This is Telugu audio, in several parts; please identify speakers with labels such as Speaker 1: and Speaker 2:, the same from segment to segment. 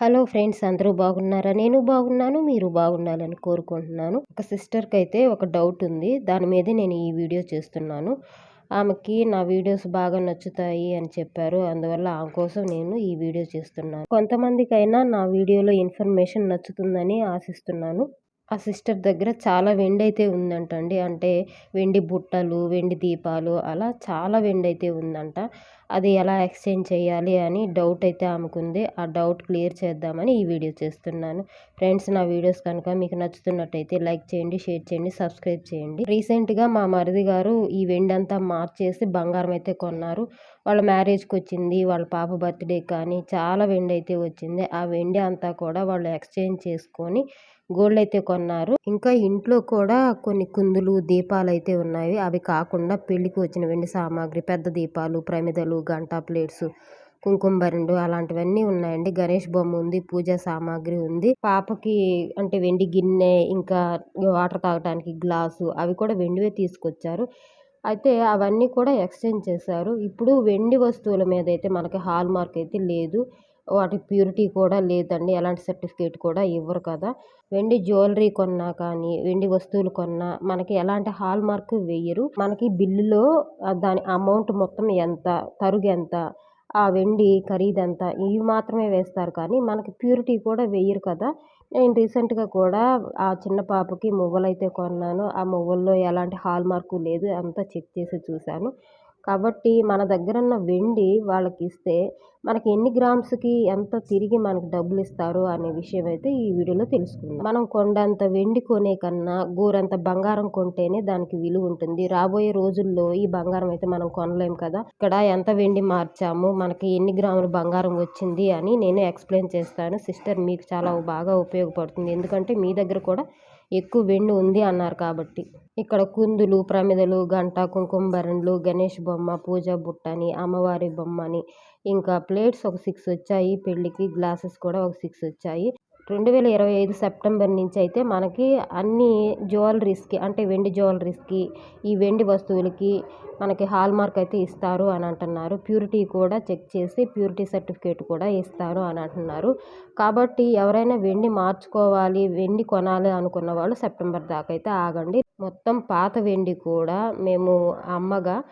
Speaker 1: హలో ఫ్రెండ్స్, అందరూ బాగున్నారా? నేను బాగున్నాను. మీరు బాగుండాలని కోరుకుంటున్నాను. ఒక సిస్టర్‌కైతే ఒక డౌట్ ఉంది. దాని మీదే నేను ఈ వీడియో చేస్తున్నాను. ఆమెకి నా వీడియోస్ బాగా నచ్చుతాయి అని చెప్పారు. అందువల్ల ఆమె కోసం నేను ఈ వీడియో చేస్తున్నాను. కొంతమందికైనా నా వీడియోలో ఇన్ఫర్మేషన్ నచ్చుతుందని ఆశిస్తున్నాను. ఆ సిస్టర్ దగ్గర చాలా వెండయితే ఉందంటండి. అంటే వెండి బుట్టలు, వెండి దీపాలు అలా చాలా వెండయితే ఉందంట. అది ఎలా ఎక్స్‌చేంజ్ చేయాలి అని డౌట్ అయితే ఆమెకుంది. ఆ డౌట్ క్లియర్ చేద్దామని ఈ వీడియో చేస్తున్నాను. ఫ్రెండ్స్, నా వీడియోస్ కనుక మీకు నచ్చుతున్నట్టయితే లైక్ చేయండి, షేర్ చేయండి, సబ్స్క్రైబ్ చేయండి. రీసెంట్‌గా మా మరిది గారు ఈ వెండంతా మార్చేసి బంగారం అయితే కొన్నారు. వాళ్ళ మ్యారేజ్‌కొచ్చింది, వాళ్ళ పాప బర్త్‌డేకి కానీ చాలా వెండయితే వచ్చింది. ఆ వెండి అంతా కూడా వాళ్ళు ఎక్స్‌చేంజ్ చేసుకొని గోల్డ్ అయితే కొన్నారు. ఇంకా ఇంట్లో కూడా కొన్ని కుందులు, దీపాలైతే ఉన్నాయి. అవి కాకుండా పెళ్ళికి వచ్చిన వెండి సామాగ్రి, పెద్ద దీపాలు, ప్రమిదలు, గంటా ప్లేట్స్, కుంకుమ బరిండు అలాంటివన్నీ ఉన్నాయండి. గణేష్ బొమ్మ ఉంది, పూజా సామాగ్రి ఉంది. పాపకి అంటే వెండి గిన్నె, ఇంకా వాటర్ తాగటానికి గ్లాసు అవి కూడా వెండివే తీసుకొచ్చారు. అయితే అవన్నీ కూడా ఎక్స్‌చేంజ్ చేశారు. ఇప్పుడు వెండి వస్తువుల మీదయితే మనకి హాల్ మార్క్ అయితే లేదు. వాటి ప్యూరిటీ కూడా లేదండి. ఎలాంటి సర్టిఫికేట్ కూడా ఇవ్వరు కదా! వెండి జ్యువెలరీ కొన్నా కానీ, వెండి వస్తువులు కొన్నా మనకి ఎలాంటి హాల్ మార్క్ వెయ్యరు. మనకి బిల్లులో దాని అమౌంట్ మొత్తం ఎంత, తరుగెంత, ఆ వెండి ఖరీదెంత ఇవి మాత్రమే వేస్తారు కానీ, మనకి ప్యూరిటీ కూడా వెయ్యరు కదా! నేను రీసెంట్‌గా కూడా ఆ చిన్న పాపకి మువ్వలైతే కొన్నాను. ఆ మువ్వల్లో ఎలాంటి హాల్ మార్కు లేదు. అంతా చెక్ చేసి చూశాను. కాబట్టి మన దగ్గరున్న వెండి వాళ్ళకిస్తే మనకి ఎన్ని గ్రామ్స్‌కి ఎంత తిరిగి మనకి డబ్బులిస్తారు అనే విషయం అయితే ఈ వీడియోలో తెలుసుకుందాం. మనం కొండంత వెండి కొనే కన్నా గోరంత బంగారం కొంటేనే దానికి విలువ ఉంటుంది. రాబోయే రోజుల్లో ఈ బంగారం అయితే మనం కొనలేం కదా! ఇక్కడ ఎంత వెండి మార్చాము, మనకి ఎన్ని గ్రాములు బంగారం వచ్చింది అని నేను ఎక్స్‌ప్లెయిన్ చేస్తాను. సిస్టర్, మీకు చాలా బాగా ఉపయోగపడుతుంది. ఎందుకంటే మీ దగ్గర కూడా ఎక్కువ వెండి ఉంది అన్నారు కాబట్టి. ఇక్కడ కుందులు, ప్రమిదలు, గంట, కుంకుమ భరణులు, గణేష్ బొమ్మ, పూజా బుట్టని, అమ్మవారి బొమ్మని, ఇంకా ప్లేట్స్ ఒక 6 వచ్చాయి పెళ్ళికి. గ్లాసెస్ కూడా ఒక 6 వచ్చాయి. 2025 సెప్టెంబర్ నుంచి అయితే మనకి అన్ని జ్యువెలరీస్‌కి అంటే వెండి జ్యువెలరీస్‌కి, ఈ వెండి వస్తువులకి మనకి హాల్ మార్క్ అయితే ఇస్తారు అని అంటున్నారు. ప్యూరిటీ కూడా చెక్ చేసి ప్యూరిటీ సర్టిఫికేట్ కూడా ఇస్తారు అని అంటున్నారు. కాబట్టి ఎవరైనా వెండి మార్చుకోవాలి, వెండి కొనాలి అనుకున్న వాళ్ళు సెప్టెంబర్ దాకా అయితే ఆగండి. మొత్తం పాత వెండి కూడా మేము అమ్మగా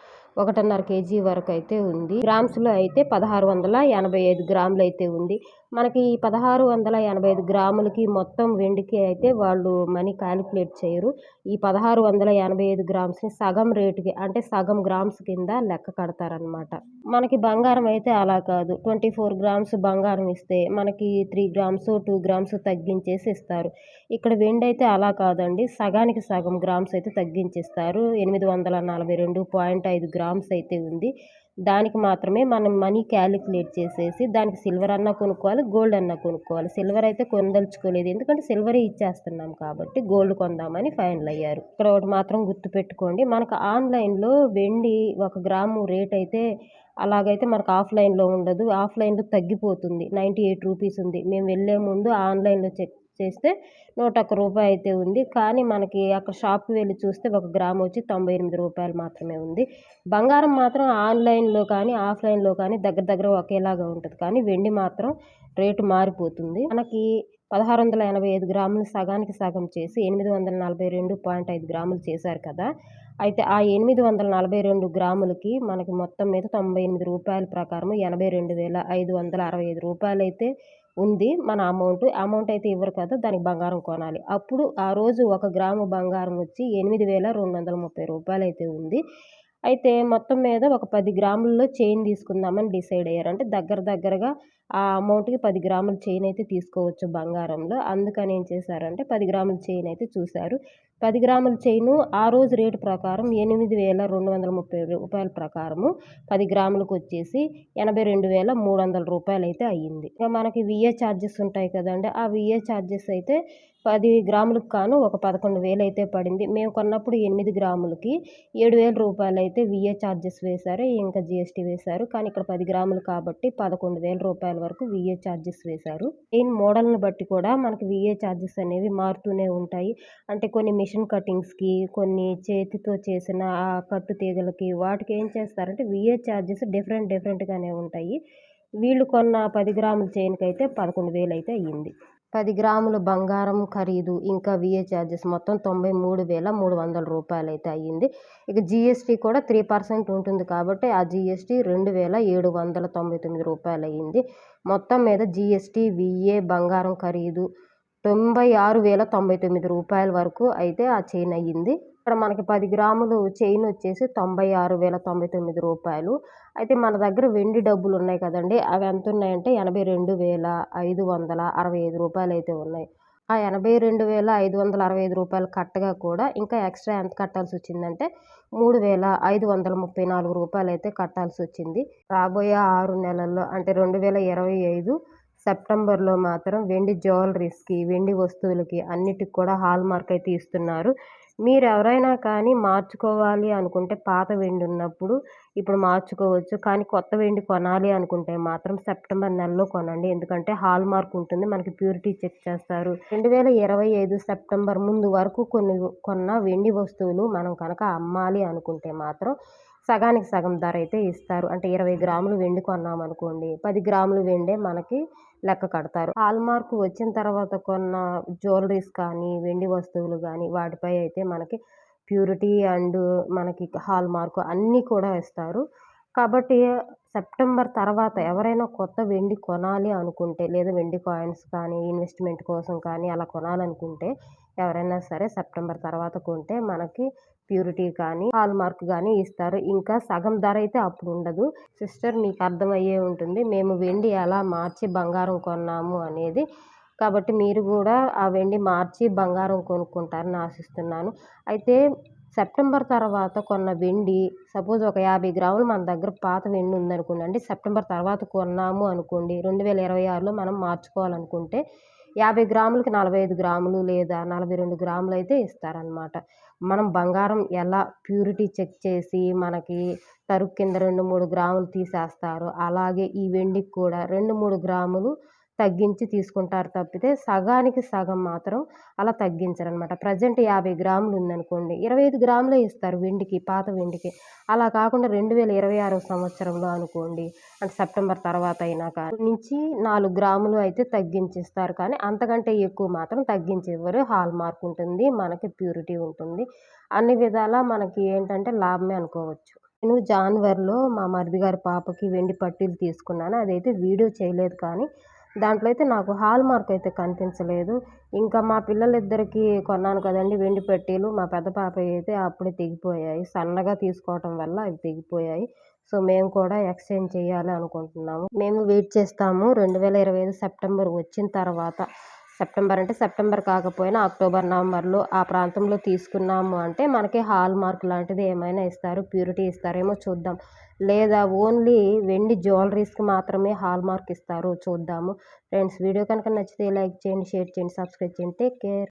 Speaker 1: 1.5 కేజీ వరకైతే ఉంది. గ్రామ్స్‌లో అయితే 1685 గ్రాములైతే ఉంది. మనకి ఈ 1685 గ్రాములకి మొత్తం వెండికి అయితే వాళ్ళు మనీ కాలిక్యులేట్ చేయరు. ఈ 1685 గ్రామ్స్‌ని సగం రేటుకి అంటే సగం గ్రామ్స్ కింద లెక్క కడతారనమాట. మనకి బంగారం అయితే అలా కాదు. 24 గ్రామ్స్ బంగారం ఇస్తే మనకి 3 గ్రామ్స్, 2 గ్రామ్స్ తగ్గించేసి ఇస్తారు. ఇక్కడ వెండయితే అలా కాదండి. సగానికి సగం గ్రామ్స్ అయితే తగ్గించిస్తారు. 842.5 గ్రామ్స్ అయితే ఉంది. దానికి మాత్రమే మనం మనీ క్యాలిక్యులేట్ చేసేసి దానికి సిల్వర్ అన్నా కొనుక్కోవాలి, గోల్డ్ అన్నా కొనుక్కోవాలి. సిల్వర్ అయితే కొనదలుచుకోలేదు. ఎందుకంటే సిల్వరే ఇచ్చేస్తున్నాం కాబట్టి గోల్డ్ కొందామని ఫైనల్ అయ్యారు. ఇక్కడ ఒకటి మాత్రం గుర్తుపెట్టుకోండి. మనకు ఆన్‌లైన్‌లో వెండి 1 గ్రాము రేట్ అయితే అలాగైతే మనకు ఆఫ్‌లైన్‌లో ఉండదు. ఆఫ్‌లైన్‌లో తగ్గిపోతుంది. రూ. 98 ఉంది. మేము వెళ్ళే ముందు ఆన్‌లైన్‌లో చెక్ చేస్తే రూ. 101 అయితే ఉంది. కానీ మనకి అక్కడ షాప్‌కి వెళ్లి చూస్తే 1 గ్రామ్ వచ్చి రూ. 98 మాత్రమే ఉంది. బంగారం మాత్రం ఆన్‌లైన్‌లో కానీ, ఆఫ్‌లైన్‌లో కానీ దగ్గర దగ్గర ఒకేలాగా ఉంటది. కానీ వెండి మాత్రం రేటు మారిపోతుంది. మనకి 1685 గ్రాములు సగానికి సగం చేసి 842.5 గ్రాములు చేశారు కదా! అయితే ఆ 842 గ్రాములకి మనకి మొత్తం మీద రూ. 98 ప్రకారం రూ. 82,565 అయితే ఉంది మన అమౌంట్. అమౌంట్ అయితే ఇవ్వరు కదా! దానికి బంగారం కొనాలి. అప్పుడు ఆ రోజు 1 గ్రాము బంగారం వచ్చి రూ. 8,230 అయితే ఉంది. అయితే మొత్తం మీద ఒక 10 గ్రాముల్లో చైన్ తీసుకుందామని డిసైడ్ అయ్యారు. అంటే దగ్గర దగ్గరగా ఆ అమౌంట్‌కి 10 గ్రాముల చైన్ అయితే తీసుకోవచ్చు బంగారంలో. అందుకని ఏం చేశారంటే 10 గ్రాముల చైన్ అయితే చూసారు. 10 గ్రాముల చైను ఆ రోజు రేటు ప్రకారం రూ. 8,230 ప్రకారము 10 గ్రాములకొచ్చేసి రూ. 82,300 అయితే అయ్యింది. ఇక మనకి విఏ చార్జెస్ ఉంటాయి కదండీ! ఆ విఏ చార్జెస్ అయితే 10 గ్రాములకు గాను ఒక 11,000 అయితే పడింది. మేము కొన్నప్పుడు 8 గ్రాములకి రూ. 7,000 అయితే విఏ చార్జెస్ వేశారు. ఇంకా జీఎస్టీ వేశారు. కానీ ఇక్కడ 10 గ్రాములు కాబట్టి రూ. 11,000 వరకు విఏ చార్జెస్ వేశారు. చైన్ మోడల్‌ని బట్టి కూడా మనకి విఏ చార్జెస్ అనేవి మారుతూనే ఉంటాయి. అంటే కొన్ని మిషన్ కటింగ్స్‌కి, కొన్ని చేతితో చేసిన కట్టు తీగలకి వాటికి ఏం చేస్తారంటే విఏ చార్జెస్ డిఫరెంట్‌గానే ఉంటాయి. వీళ్ళు కొన్న 10 గ్రాముల చైన్‌కైతే 11,000 అయితే అయ్యింది. 10 గ్రాముల బంగారం ఖరీదు ఇంకా వీఏ చార్జెస్ మొత్తం రూ. 93,300 అయితే అయ్యింది. ఇక జీఎస్టీ కూడా 3% ఉంటుంది కాబట్టి ఆ జీఎస్టీ రూ. 2,799 అయ్యింది. మొత్తం మీద జీఎస్టీ, వీఏ, బంగారం ఖరీదు రూ. 96,099 వరకు అయితే ఆ చైన్ అయ్యింది. ఇక్కడ మనకి 10 గ్రాములు చైన్ వచ్చేసి రూ. 96,099. అయితే మన దగ్గర వెండి డబ్బులు ఉన్నాయి కదండీ! అవి ఎంతున్నాయంటే రూ. 82,565 అయితే ఉన్నాయి. ఆ రూ. 82,565 కట్టగా కూడా ఇంకా ఎక్స్‌ట్రా ఎంత కట్టాల్సొచ్చిందంటే రూ. 3,534 అయితే కట్టాల్సొచ్చింది. రాబోయే 6 నెలల్లో అంటే 2025 సెప్టెంబర్‌లో మాత్రం వెండి జ్యువెలరీస్‌కి, వెండి వస్తువులకి అన్నిటికి కూడా హాల్‌మార్క్ అయితే ఇస్తున్నారు. మీరెవరైనా కానీ మార్చుకోవాలి అనుకుంటే పాత వెండి ఉన్నప్పుడు ఇప్పుడు మార్చుకోవచ్చు. కానీ కొత్త వెండి కొనాలి అనుకుంటే మాత్రం సెప్టెంబర్ నెలలో కొనండి. ఎందుకంటే హాల్‌మార్క్ ఉంటుంది. మనకి ప్యూరిటీ చెక్ చేస్తారు. 2025 సెప్టెంబర్ ముందు వరకు కొన్న వెండి వస్తువులు మనం కనుక అమ్మాలి అనుకుంటే మాత్రం సగానికి సగం ధర అయితే ఇస్తారు. అంటే 20 గ్రాములు వెండి కొన్నామనుకోండి, 10 గ్రాములు వెండే మనకి లెక్క కడతారు. హాల్‌మార్క్ వచ్చిన తర్వాత కొన్న జ్యువెలరీస్ కానీ, వెండి వస్తువులు గానీ వాటిపై అయితే మనకి ప్యూరిటీ అండ్ మనకి హాల్‌మార్క్ అన్నీ కూడా ఇస్తారు. కాబట్టి సెప్టెంబర్ తర్వాత ఎవరైనా కొత్త వెండి కొనాలి అనుకుంటే, లేదా వెండి కాయిన్స్ కానీ, ఇన్వెస్ట్‌మెంట్ కోసం కానీ అలా కొనాలనుకుంటే ఎవరైనా సరే సెప్టెంబర్ తర్వాత కొంటే మనకి ప్యూరిటీ కానీ, హాల్‌మార్క్ గానీ ఇస్తారు. ఇంకా సగం ధర అయితే అప్పుడుండదు. సిస్టర్ మీకు అర్థమయ్యే ఉంటుంది. మేము వెండి ఎలా మార్చి బంగారం కొన్నాము అనేది. కాబట్టి మీరు గూడా ఆ వెండి మార్చి బంగారం కొనుక్కుంటారని ఆశిస్తున్నాను. అయితే సెప్టెంబర్ తర్వాత కొన్న వెండి సపోజ్ ఒక 50 గ్రాములు మన దగ్గర పాత వెండి ఉందనుకోండి. సెప్టెంబర్ తర్వాత కొన్నాము అనుకోండి. 2026లో మనం మార్చుకోవాలనుకుంటే 50 గ్రాములకి 45 గ్రాములు లేదా 42 గ్రాములైతే ఇస్తారనమాట. మనం బంగారం ఎలా ప్యూరిటీ చెక్ చేసి మనకి తరుగు కింద 2, 3 గ్రాములు తీసేస్తారో అలాగే ఈ వెండికి కూడా 2, 3 గ్రాములు తగ్గించి తీసుకుంటారు తప్పితే సగానికి సగం మాత్రం అలా తగ్గించరనమాట. ప్రెజెంట్ 50 గ్రాములు ఉందనుకోండి, 25 గ్రాములే ఇస్తారు వెండికి, పాత వెండికి. అలా కాకుండా 2026 సంవత్సరంలో అనుకోండి, అంటే సెప్టెంబర్ తర్వాత అయినా కానీ నుంచి 4 గ్రాములు అయితే తగ్గించిస్తారు. కానీ అంతకంటే ఎక్కువ మాత్రం తగ్గించివ్వరు. హాల్‌మార్క్ ఉంటుంది, మనకి ప్యూరిటీ ఉంటుంది. అన్ని విధాలా మనకి ఏంటంటే లాభమే అనుకోవచ్చు. నేను జాన్వరిలో మా మరిది గారి పాపకి వెండి పట్టీలు తీసుకున్నాను. అదైతే వీడియో చేయలేదు కానీ దాంట్లో అయితే నాకు హాల్‌మార్క్ అయితే కనిపించలేదు. ఇంకా మా పిల్లలిద్దరికీ కొన్నాను కదండీ వెండి పట్టీలు. మా పెద్ద పాపయి అయితే అప్పుడే తెగిపోయాయి. సన్నగా తీసుకోవటం వల్ల అవి తెగిపోయాయి. సో, మేము కూడా ఎక్స్‌చేంజ్ చేయాలి అనుకుంటున్నాము. మేము వెయిట్ చేస్తాము 2025 సెప్టెంబర్ వచ్చిన తర్వాత. సెప్టెంబర్ అంటే సెప్టెంబర్ కాకపోయినా అక్టోబర్, నవంబర్‌లో ఆ ప్రాంతంలో తీసుకున్నాము అంటే మనకి హాల్‌మార్క్ లాంటిది ఏమైనా ఇస్తారు. ప్యూరిటీ ఇస్తారేమో చూద్దాం. లేదా ఓన్లీ వెండి జ్యువెలరీస్‌కి మాత్రమే హాల్‌మార్క్ ఇస్తారో చూద్దాము. ఫ్రెండ్స్ వీడియో కనుక నచ్చితే లైక్ చేయండి, షేర్ చేయండి, సబ్స్క్రైబ్ చేయండి. Take care.